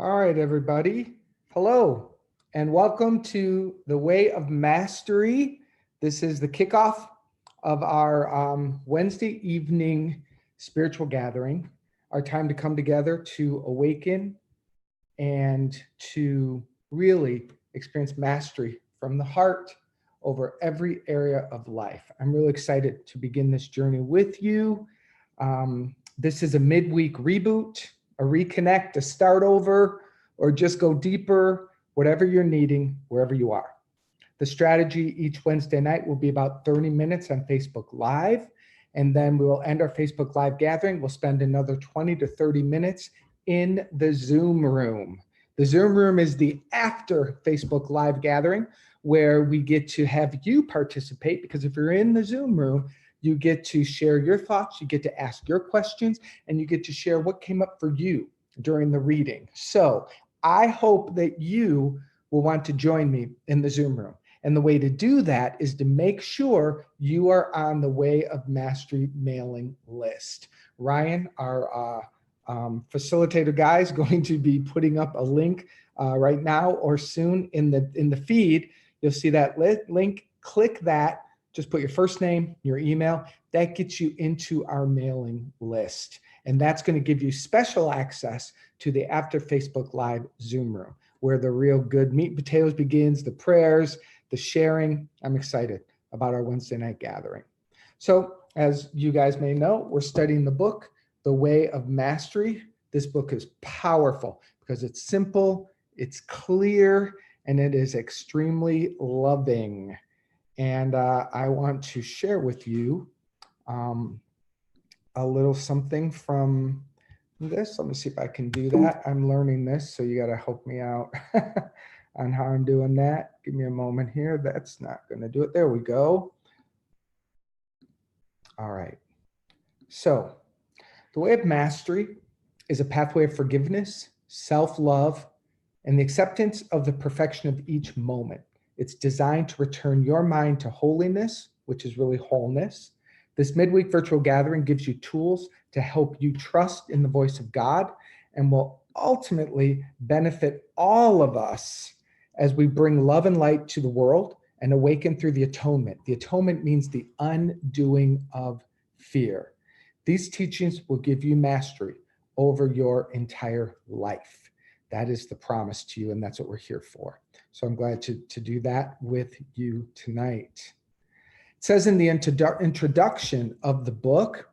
All right, everybody. Hello, and welcome to the Way of Mastery. This is the kickoff of our Wednesday evening spiritual gathering, our time to come together to awaken and to really experience mastery from the heart over every area of life. I'm really excited to begin this journey with you. This is a midweek reboot, a reconnect, a start over, or just go deeper, whatever you're needing, wherever you are. The strategy each Wednesday night will be about 30 minutes on Facebook Live, and then we will end our Facebook Live gathering. We'll spend another 20 to 30 minutes in the Zoom room. The Zoom room is the after Facebook Live gathering where we get to have you participate, because if you're in the Zoom room, you get to share your thoughts, you get to ask your questions, and you get to share what came up for you during the reading. So I hope that you will want to join me in the Zoom room. And the way to do that is to make sure you are on the Way of Mastery mailing list. Ryan, our facilitator guy, is going to be putting up a link right now or soon in the feed. You'll see that link. Click that. Just put your first name, your email. That gets you into our mailing list. And that's going to give you special access to the After Facebook Live Zoom room, where the real good meat and potatoes begins, the prayers, the sharing. I'm excited about our Wednesday night gathering. So as you guys may know, we're studying the book, The Way of Mastery. This book is powerful because it's simple, it's clear, and it is extremely loving. And I want to share with you a little something from this. Let me see if I can do that. I'm learning this, so you got to help me out on how I'm doing that. Give me a moment here. That's not going to do it. There we go. All right. So the Way of Mastery is a pathway of forgiveness, self-love, and the acceptance of the perfection of each moment. It's designed to return your mind to holiness, which is really wholeness. This midweek virtual gathering gives you tools to help you trust in the voice of God and will ultimately benefit all of us as we bring love and light to the world and awaken through the atonement. The atonement means the undoing of fear. These teachings will give you mastery over your entire life. That is the promise to you, and that's what we're here for. So I'm glad to do that with you tonight. It says in the introduction of the book,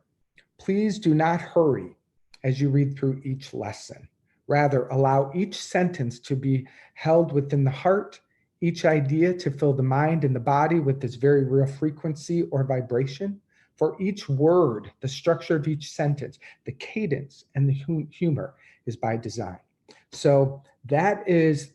please do not hurry as you read through each lesson. Rather, allow each sentence to be held within the heart, each idea to fill the mind and the body with this very real frequency or vibration. For each word, the structure of each sentence, the cadence and the humor is by design. So that is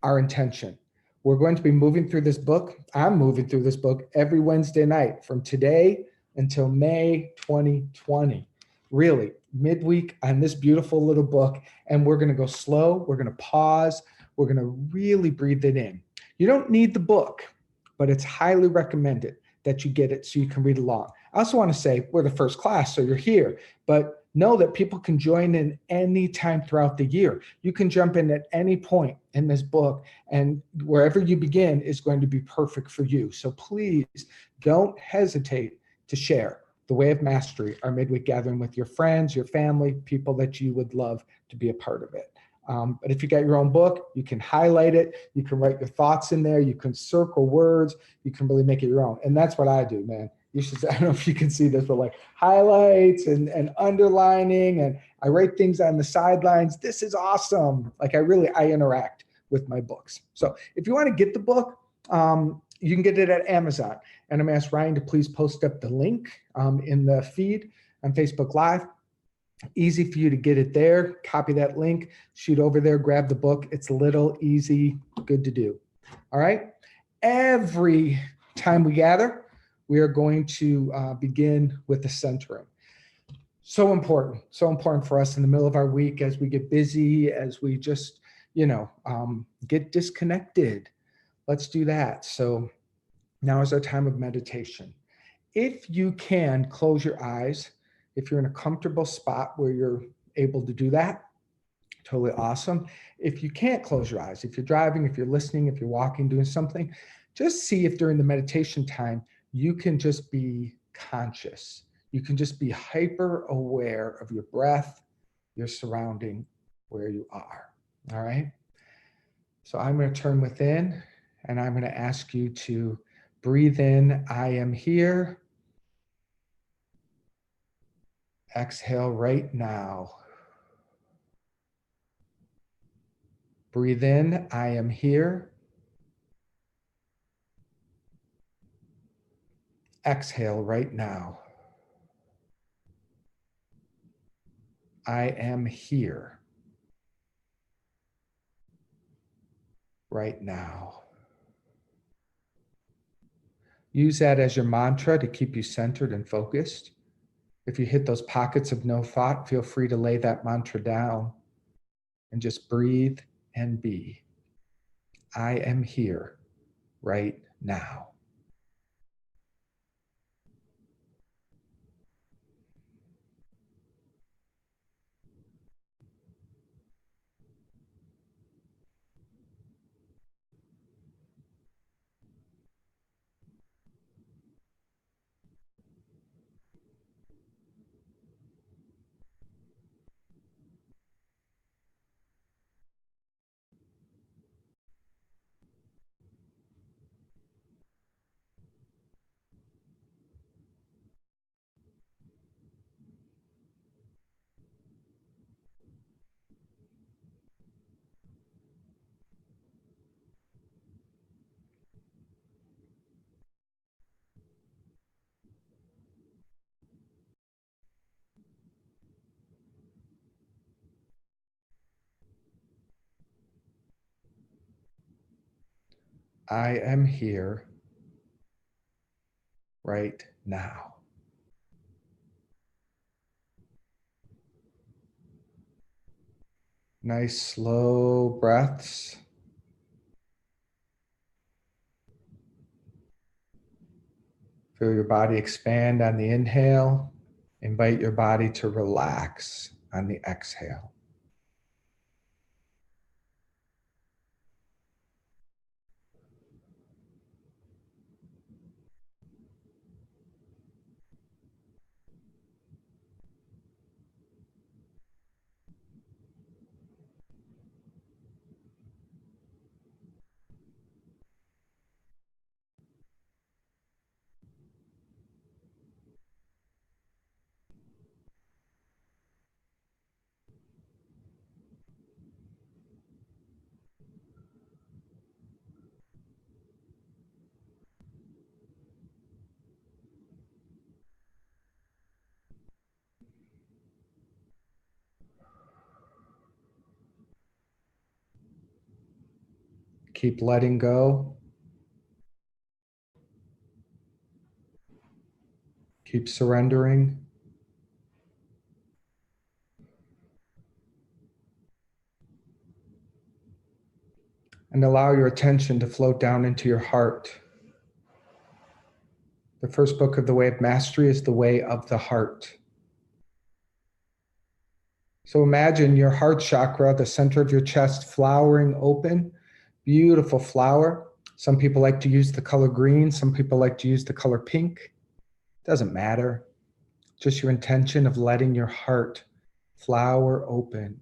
our intention. We're going to be moving through this book. I'm moving through this book every Wednesday night from today until May 2020. Really, midweek on this beautiful little book. And we're going to go slow. We're going to pause. We're going to really breathe it in. You don't need the book, but it's highly recommended that you get it so you can read along. I also want to say we're the first class, so you're here, but know that people can join in any time throughout the year. You can jump in at any point in this book, and wherever you begin is going to be perfect for you. So please don't hesitate to share The Way of Mastery, our midweek gathering, with your friends, your family, people that you would love to be a part of it. But if you got your own book, you can highlight it, you can write your thoughts in there, you can circle words, you can really make it your own. And that's what I do, man. You should, I don't know if you can see this, but like highlights and underlining, and I write things on the sidelines. This is awesome. Like I interact with my books. So if you want to get the book, you can get it at Amazon. And I'm going to ask Ryan to please post up the link in the feed on Facebook Live. Easy for you to get it there. Copy that link, shoot over there, grab the book. It's little, easy, good to do. All right. Every time we gather, we are going to begin with the centering. So important for us in the middle of our week as we get busy, as we just, get disconnected. Let's do that. So now is our time of meditation. If you can, close your eyes. If you're in a comfortable spot where you're able to do that, Totally awesome. If you can't close your eyes, if you're driving, if you're listening, if you're walking, doing something, just see if during the meditation time you can just be conscious. You can just be hyper aware of your breath, your surrounding, where you are. All right. So I'm going to turn within and I'm going to ask you to breathe in. I am here. Exhale right now. Breathe in. I am here. Exhale right now. I am here right now. Use that as your mantra to keep you centered and focused. If you hit those pockets of no thought, feel free to lay that mantra down and just breathe and be. I am here right now. I am here right now. Nice slow breaths. Feel your body expand on the inhale. Invite your body to relax on the exhale. Keep letting go. Keep surrendering. And allow your attention to float down into your heart. The first book of the Way of Mastery is the way of the heart. So imagine your heart chakra, the center of your chest, flowering open. Beautiful flower. Some people like to use the color green. Some people like to use the color pink. Doesn't matter. Just your intention of letting your heart flower open.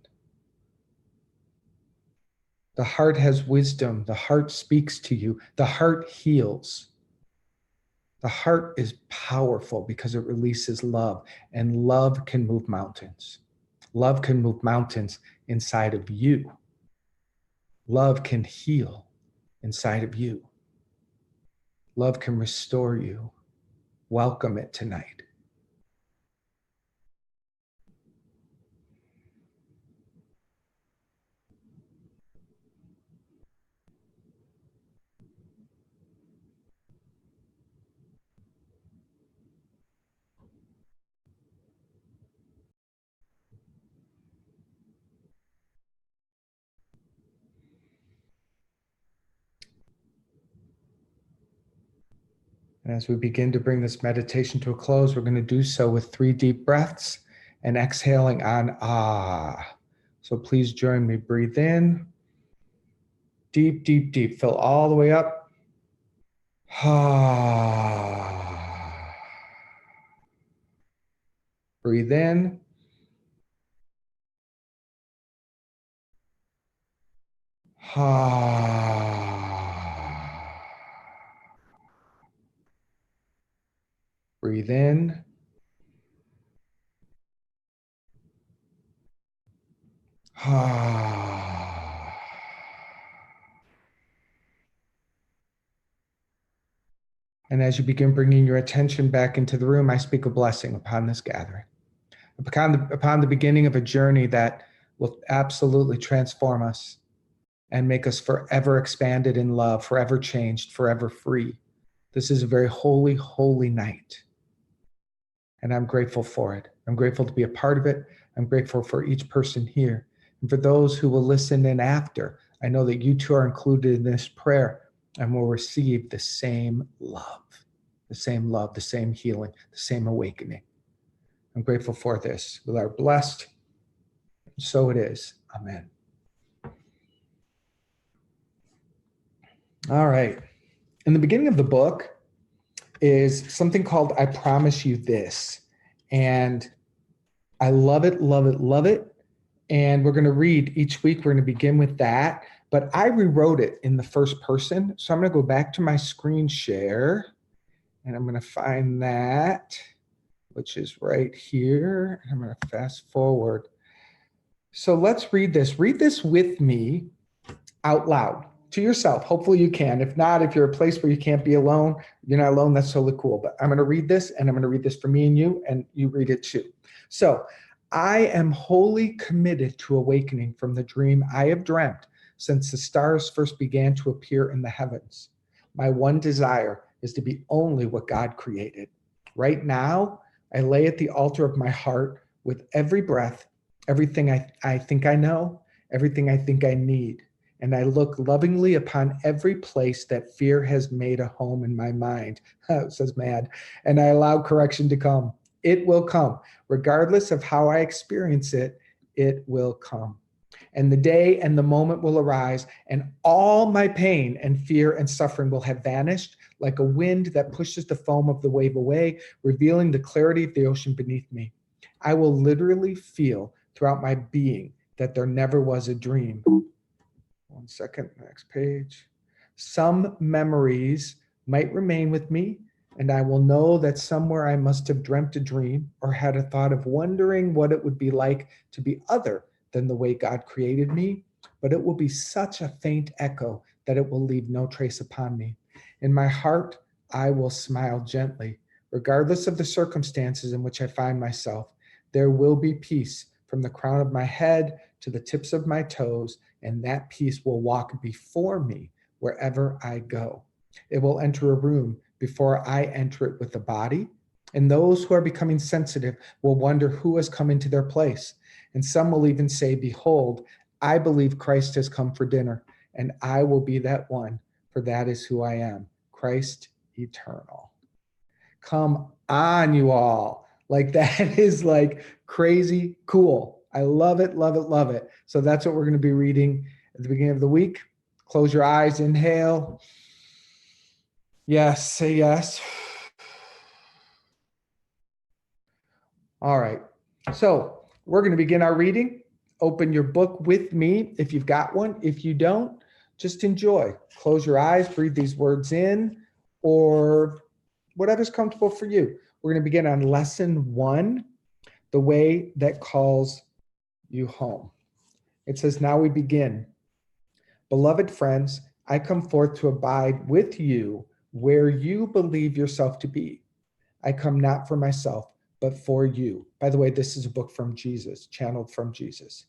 The heart has wisdom. The heart speaks to you. The heart heals. The heart is powerful because it releases love, and love can move mountains. Love can move mountains inside of you. Love can heal inside of you. Love can restore you. Welcome it tonight. And as we begin to bring this meditation to a close, we're going to do so with 3 deep breaths and exhaling on ah. So please join me. Breathe in. Deep, deep, deep. Fill all the way up. Breathe in. Breathe in. And as you begin bringing your attention back into the room, I speak a blessing upon this gathering, upon the beginning of a journey that will absolutely transform us and make us forever expanded in love, forever changed, forever free. This is a very holy, holy night. And I'm grateful for it. I'm grateful to be a part of it. I'm grateful for each person here. And for those who will listen in after, I know that you too are included in this prayer and will receive the same love, the same healing, the same awakening. I'm grateful for this. We are blessed. So it is. Amen. All right. In the beginning of the book is something called I Promise You This. And I love it, love it, love it. And we're going to read each week. We're going to begin with that. But I rewrote it in the first person. So I'm going to go back to my screen share. And I'm going to find that, which is right here. I'm going to fast forward. So let's read this. Read this with me out loud to yourself. Hopefully you can. If not, if you're a place where you can't be alone, you're not alone, that's totally cool. But I'm going to read this, and I'm going to read this for me and you read it too. So I am wholly committed to awakening from the dream I have dreamt since the stars first began to appear in the heavens. My one desire is to be only what God created. Right now, I lay at the altar of my heart with every breath, everything I think I know, everything I think I need. And I look lovingly upon every place that fear has made a home in my mind, says Mad, and I allow correction to come. It will come. Regardless of how I experience it, it will come. And the day and the moment will arise, and all my pain and fear and suffering will have vanished like a wind that pushes the foam of the wave away, revealing the clarity of the ocean beneath me. I will literally feel throughout my being that there never was a dream. 1 second, next page. Some memories might remain with me, and I will know that somewhere I must have dreamt a dream or had a thought of wondering what it would be like to be other than the way God created me, but it will be such a faint echo that it will leave no trace upon me. In my heart, I will smile gently, regardless of the circumstances in which I find myself. There will be peace from the crown of my head to the tips of my toes, and that peace will walk before me wherever I go. It will enter a room before I enter it with the body, and those who are becoming sensitive will wonder who has come into their place. And some will even say, behold, I believe Christ has come for dinner, and I will be that one, for that is who I am, Christ eternal. Come on, you all. Like that is like crazy cool. I love it, love it, love it. So that's what we're going to be reading at the beginning of the week. Close your eyes, inhale. Yes, say yes. All right. So we're going to begin our reading. Open your book with me if you've got one. If you don't, just enjoy. Close your eyes, breathe these words in, or whatever's comfortable for you. We're going to begin on lesson 1, the way that calls you home. It says, now we begin. Beloved friends, I come forth to abide with you where you believe yourself to be. I come not for myself, but for you. By the way, this is a book from Jesus, channeled from Jesus.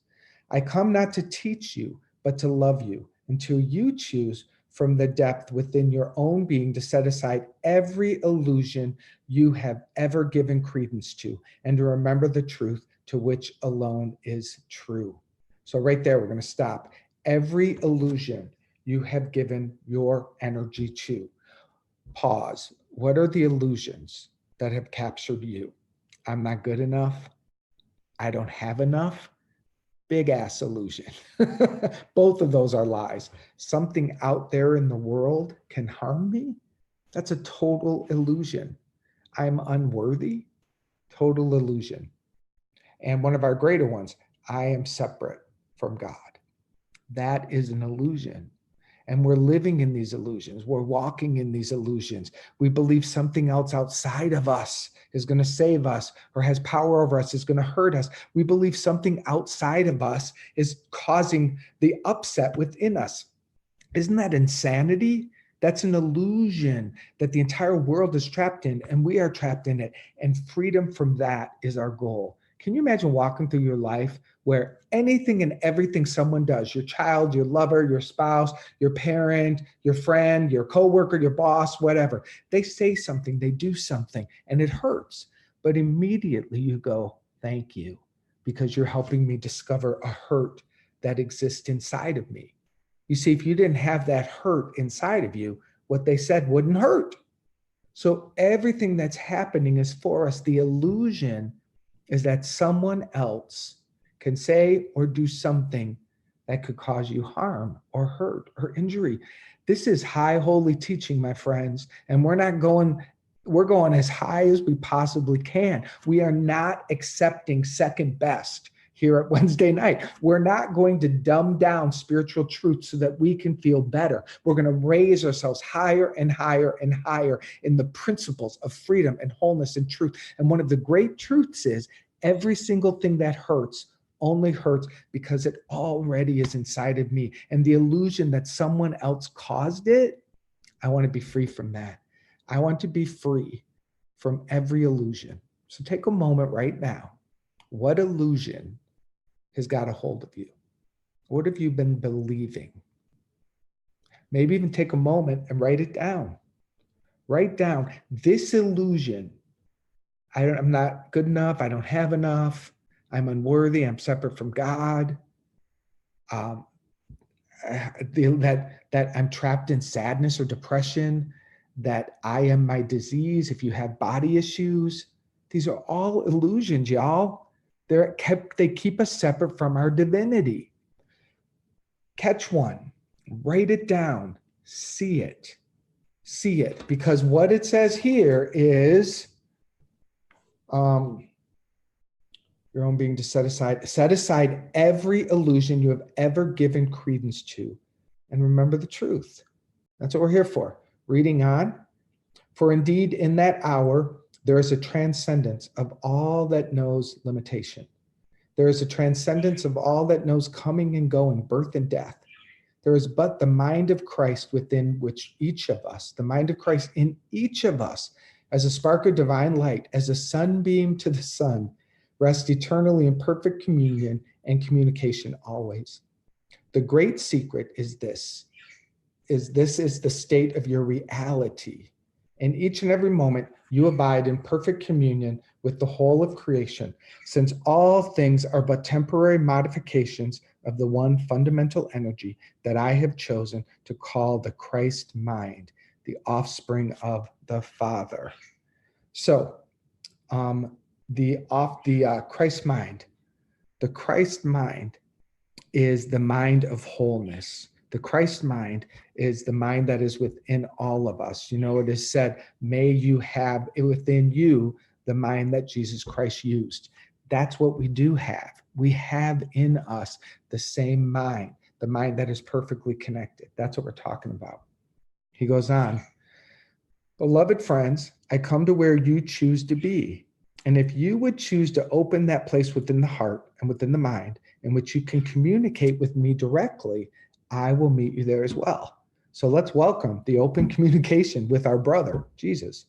I come not to teach you, but to love you until you choose from the depth within your own being to set aside every illusion you have ever given credence to and to remember the truth to which alone is true. So right there, we're going to stop. Every illusion you have given your energy to. Pause. What are the illusions that have captured you? I'm not good enough. I don't have enough. Big ass illusion. Both of those are lies. Something out there in the world can harm me. That's a total illusion. I'm unworthy. Total illusion. And one of our greater ones, I am separate from God. That is an illusion. And we're living in these illusions. We're walking in these illusions. We believe something else outside of us is going to save us or has power over us, is going to hurt us. We believe something outside of us is causing the upset within us. Isn't that insanity? That's an illusion that the entire world is trapped in, and we are trapped in it. And freedom from that is our goal. Can you imagine walking through your life where anything and everything someone does, your child, your lover, your spouse, your parent, your friend, your coworker, your boss, whatever, they say something, they do something, and it hurts. But immediately you go, thank you, because you're helping me discover a hurt that exists inside of me. You see, if you didn't have that hurt inside of you, what they said wouldn't hurt. So everything that's happening is for us. The illusion is that someone else can say or do something that could cause you harm or hurt or injury. This is high holy teaching, my friends, and we're going as high as we possibly can. We are not accepting second best here at Wednesday night. We're not going to dumb down spiritual truth so that we can feel better. We're going to raise ourselves higher and higher and higher in the principles of freedom and wholeness and truth. And one of the great truths is every single thing that hurts only hurts because it already is inside of me. And the illusion that someone else caused it, I want to be free from that. I want to be free from every illusion. So take a moment right now. What illusion has got a hold of you? What have you been believing? Maybe even take a moment and write it down. Write down this illusion. I'm not good enough. I don't have enough. I'm unworthy. I'm separate from God. That I'm trapped in sadness or depression. That I am my disease. If you have body issues, these are all illusions, y'all. They keep us separate from our divinity. Catch one, write it down, see it, because what it says here is your own being to set aside every illusion you have ever given credence to, and remember the truth. That's what we're here for. Reading on, for indeed in that hour, there is a transcendence of all that knows limitation. There is a transcendence of all that knows coming and going, birth and death. There is but the mind of Christ within which each of us, the mind of Christ in each of us, as a spark of divine light, as a sunbeam to the sun, rests eternally in perfect communion and communication always. The great secret is this is the state of your reality. In each and every moment, you abide in perfect communion with the whole of creation, since all things are but temporary modifications of the one fundamental energy that I have chosen to call the Christ mind, the offspring of the Father. So, the Christ mind, the Christ mind is the mind of wholeness. The Christ mind is the mind that is within all of us. You know, it is said, may you have within you the mind that Jesus Christ used. That's what we do have. We have in us the same mind, the mind that is perfectly connected. That's what we're talking about. He goes on, beloved friends, I come to where you choose to be. And if you would choose to open that place within the heart and within the mind in which you can communicate with me directly, I will meet you there as well. So let's welcome the open communication with our brother, Jesus.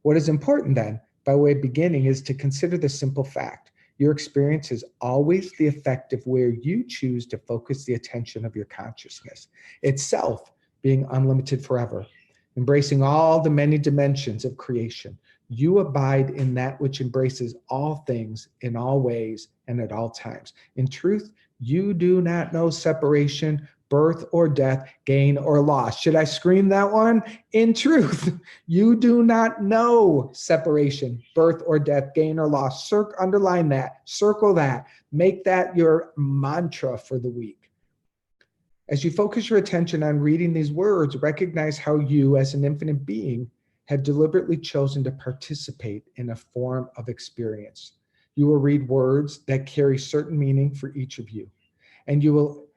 What is important then, by way of beginning, is to consider the simple fact. Your experience is always the effect of where you choose to focus the attention of your consciousness, itself being unlimited forever, embracing all the many dimensions of creation. You abide in that which embraces all things in all ways and at all times. In truth, you do not know separation, birth or death, gain or loss. Should I scream that one? In truth, you do not know separation, birth or death, gain or loss. Underline that, circle that, make that your mantra for the week. As you focus your attention on reading these words, recognize how you, as an infinite being, have deliberately chosen to participate in a form of experience. You will read words that carry certain meaning for each of you, and you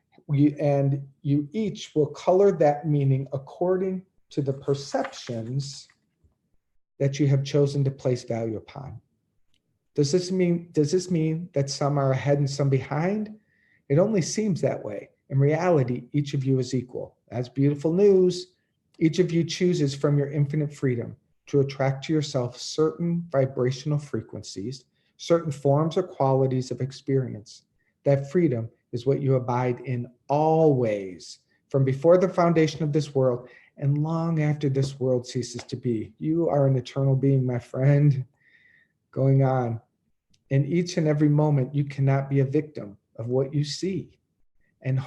each will color that meaning according to the perceptions that you have chosen to place value upon. Does this mean that some are ahead and some behind? It only seems that way. In reality, each of you is equal. That's beautiful news. Each of you chooses from your infinite freedom to attract to yourself certain vibrational frequencies, certain forms or qualities of experience. That freedom is what you abide in always, from before the foundation of this world and long after this world ceases to be. You are an eternal being, my friend. Going on. In each and every moment, you cannot be a victim of what you see. And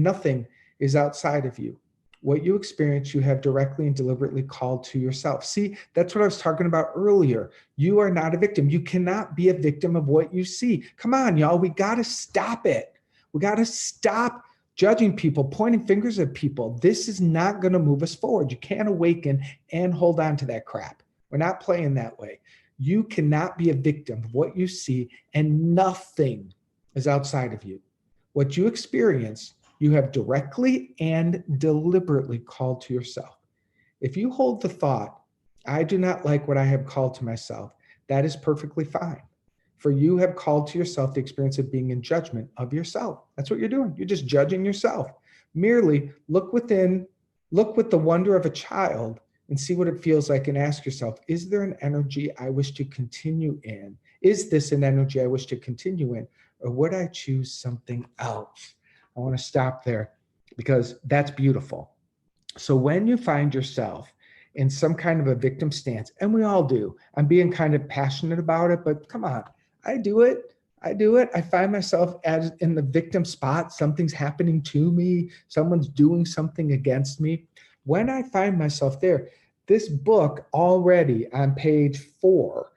nothing is outside of you. What you experience, you have directly and deliberately called to yourself. See, that's what I was talking about earlier. You are not a victim. You cannot be a victim of what you see. Come on, y'all. We got to stop it. We got to stop judging people, pointing fingers at people. This is not going to move us forward. You can't awaken and hold on to that crap. We're not playing that way. You cannot be a victim of what you see, and nothing is outside of you. What you experience, you have directly and deliberately called to yourself. If you hold the thought, I do not like what I have called to myself, that is perfectly fine. For you have called to yourself the experience of being in judgment of yourself. That's what you're doing. You're just judging yourself. Merely look with the wonder of a child and see what it feels like and ask yourself, is there an energy I wish to continue in? Is this an energy I wish to continue in? Or would I choose something else? I want to stop there because that's beautiful. So when you find yourself in some kind of a victim stance, and we all do, I'm being kind of passionate about it, but come on, I do it. I find myself in the victim spot. Something's happening to me. Someone's doing something against me. When I find myself there, this book already on page 4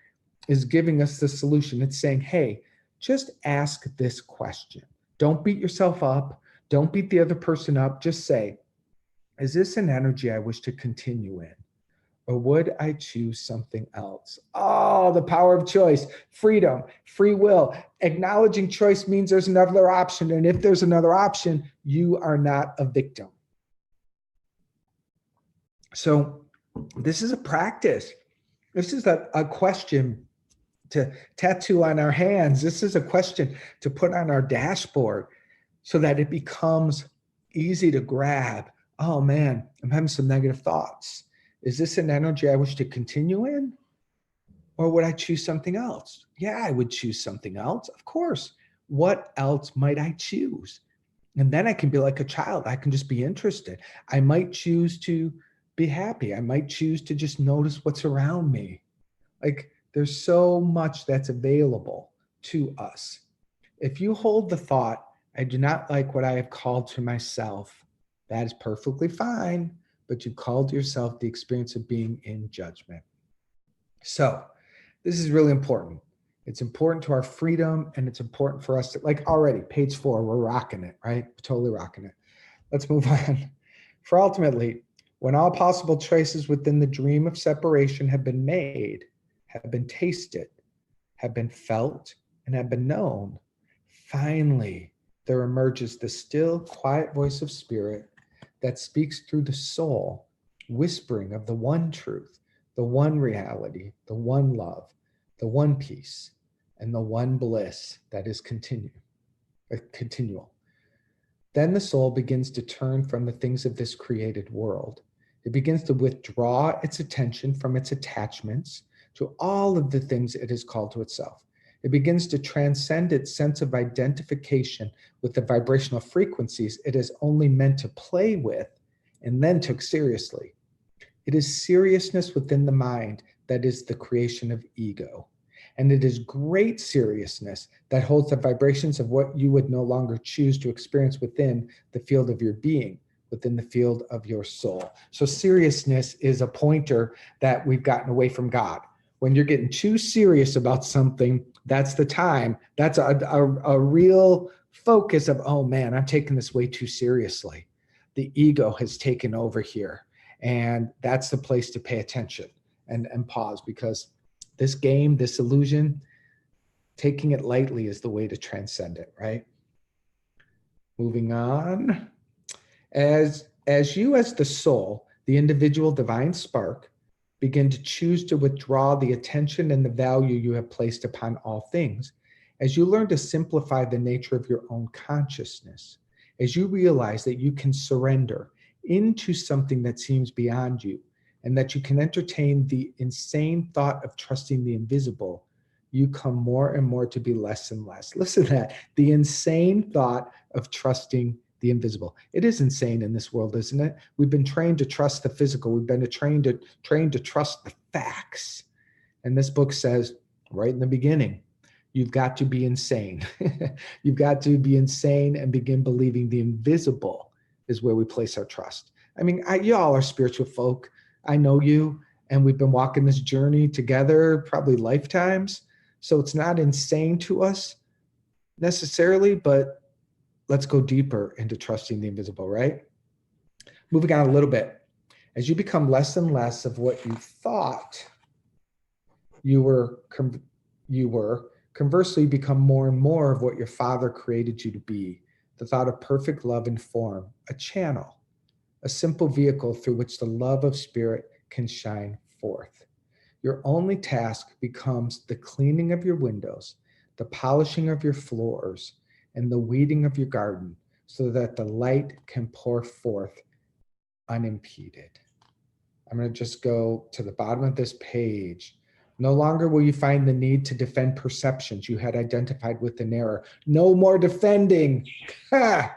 is giving us the solution. It's saying, hey, just ask this question. Don't beat yourself up. Don't beat the other person up. Just say, is this an energy I wish to continue in? Or would I choose something else? Oh, the power of choice, freedom, free will. Acknowledging choice means there's another option. And if there's another option, you are not a victim. So this is a practice. This is a question to tattoo on our hands. This is a question to put on our dashboard so that it becomes easy to grab. Oh man, I'm having some negative thoughts. Is this an energy I wish to continue in? Or would I choose something else? Yeah, I would choose something else. Of course. What else might I choose? And then I can be like a child. I can just be interested. I might choose to be happy. I might choose to just notice what's around me. Like, there's so much that's available to us. If you hold the thought, I do not like what I have called to myself, that is perfectly fine, but you called yourself the experience of being in judgment. So this is really important. It's important to our freedom, and it's important for us to, like, already, page 4, we're rocking it, right? Totally rocking it. Let's move on. For ultimately, when all possible choices within the dream of separation have been made, have been tasted, have been felt, and have been known, finally, there emerges the still, quiet voice of spirit that speaks through the soul, whispering of the one truth, the one reality, the one love, the one peace, and the one bliss that is continual. Then the soul begins to turn from the things of this created world. It begins to withdraw its attention from its attachments to all of the things it is called to itself. It begins to transcend its sense of identification with the vibrational frequencies it is only meant to play with and then took seriously. It is seriousness within the mind that is the creation of ego. And it is great seriousness that holds the vibrations of what you would no longer choose to experience within the field of your being, within the field of your soul. So seriousness is a pointer that we've gotten away from God. When you're getting too serious about something, that's the time. That's a real focus of, oh man, I'm taking this way too seriously. The ego has taken over here. And that's the place to pay attention and pause, because this game, this illusion, taking it lightly is the way to transcend it, right? Moving on. As you as the soul, the individual divine spark, begin to choose to withdraw the attention and the value you have placed upon all things, as you learn to simplify the nature of your own consciousness, as you realize that you can surrender into something that seems beyond you, and that you can entertain the insane thought of trusting the invisible, you come more and more to be less and less. Listen to that. The insane thought of trusting the invisible. It is insane in this world, isn't it? We've been trained to trust the physical. We've been trained to trust the facts. And this book says, right in the beginning, you've got to be insane. You've got to be insane and begin believing the invisible is where we place our trust. I mean, you all are spiritual folk. I know you, and we've been walking this journey together probably lifetimes. So it's not insane to us necessarily, but let's go deeper into trusting the invisible, right? Moving on a little bit. As you become less and less of what you thought you were, conversely become more and more of what your Father created you to be, the thought of perfect love and form, a channel, a simple vehicle through which the love of spirit can shine forth. Your only task becomes the cleaning of your windows, the polishing of your floors, and the weeding of your garden, so that the light can pour forth unimpeded. I'm going to just go to the bottom of this page. No longer will you find the need to defend perceptions you had identified with an error. No more defending. Ha!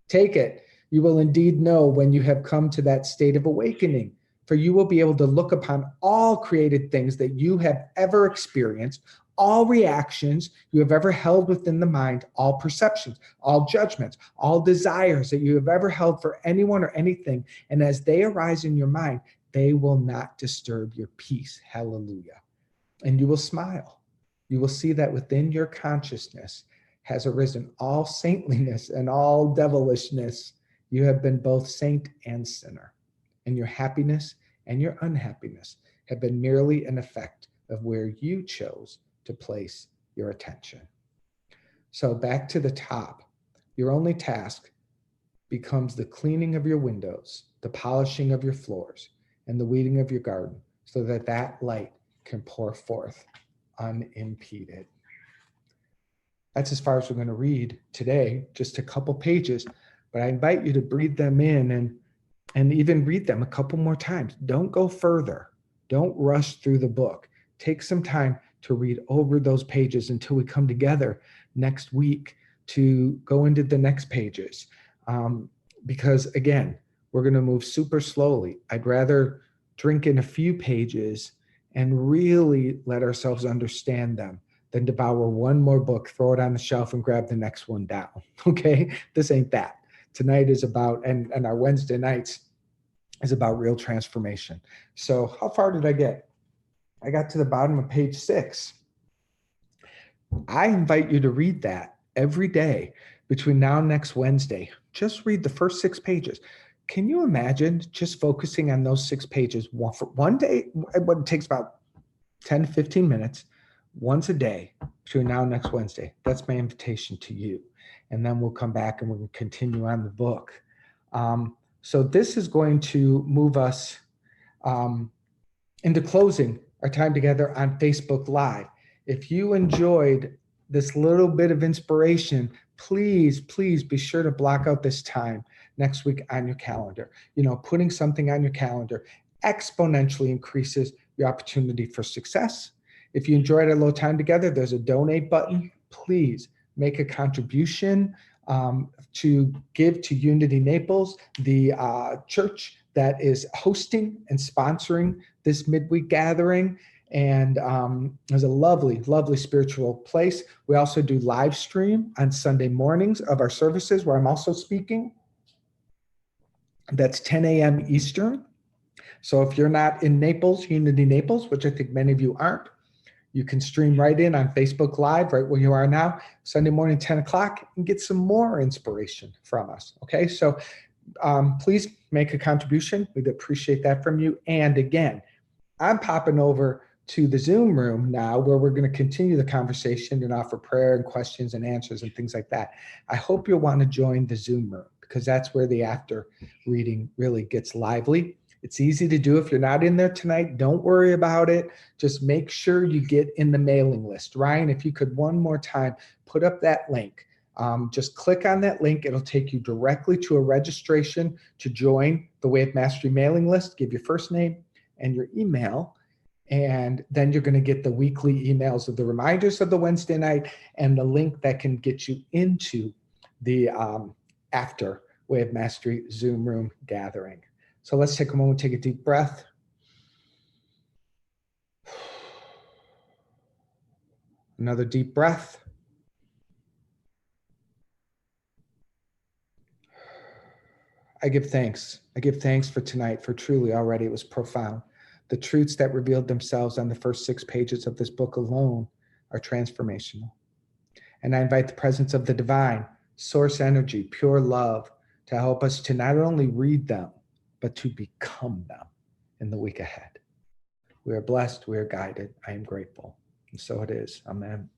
Take it. You will indeed know when you have come to that state of awakening, for you will be able to look upon all created things that you have ever experienced, all reactions you have ever held within the mind, all perceptions, all judgments, all desires that you have ever held for anyone or anything. And as they arise in your mind, they will not disturb your peace. Hallelujah. And you will smile. You will see that within your consciousness has arisen all saintliness and all devilishness. You have been both saint and sinner, and your happiness and your unhappiness have been merely an effect of where you chose to place your attention. So back to the top, your only task becomes the cleaning of your windows, the polishing of your floors, and the weeding of your garden, so that that light can pour forth unimpeded. That's as far as we're going to read today, just a couple pages, but I invite you to breathe them in and even read them a couple more times. Don't go further. Don't rush through the book. Take some time to read over those pages until we come together next week to go into the next pages. Because again, we're going to move super slowly. I'd rather drink in a few pages and really let ourselves understand them than devour one more book, throw it on the shelf, and grab the next one down. Okay? This ain't that. Tonight is about, and our Wednesday nights is about real transformation. So how far did I get? I got to the bottom of page 6. I invite you to read that every day between now and next Wednesday. Just read the first 6 pages. Can you imagine just focusing on those 6 pages for one day? It takes about 10 to 15 minutes once a day between now and next Wednesday. That's my invitation to you. And then we'll come back and we'll continue on the book. So this is going to move us into closing our time together on Facebook Live. If you enjoyed this little bit of inspiration, please be sure to block out this time next week on your calendar. Putting something on your calendar exponentially increases your opportunity for success. If you enjoyed our little time together, there's a donate button. Please make a contribution to give to Unity Naples, the church that is hosting and sponsoring this midweek gathering. And it was a lovely, lovely spiritual place. We also do live stream on Sunday mornings of our services where I'm also speaking. That's 10 a.m. Eastern. So if you're not in Naples, Unity Naples, which I think many of you aren't, you can stream right in on Facebook Live right where you are now, Sunday morning, 10 o'clock, and get some more inspiration from us. Okay, so please make a contribution. We'd appreciate that from you. And again, I'm popping over to the Zoom room now where we're going to continue the conversation and offer prayer and questions and answers and things like that. I hope you'll want to join the Zoom room because that's where the after reading really gets lively. It's easy to do. If you're not in there tonight, don't worry about it. Just make sure you get in the mailing list. Ryan, if you could one more time, put up that link. Just click on that link. It'll take you directly to a registration to join the Way of Mastery mailing list. Give your first name and your email. And then you're going to get the weekly emails of the reminders of the Wednesday night and the link that can get you into the after Way of Mastery Zoom room gathering. So let's take a moment, take a deep breath. Another deep breath. I give thanks. I give thanks for tonight, for truly already it was profound. The truths that revealed themselves on the first 6 pages of this book alone are transformational. And I invite the presence of the divine, source energy, pure love to help us to not only read them, but to become them in the week ahead. We are blessed. We are guided. I am grateful. And so it is. Amen.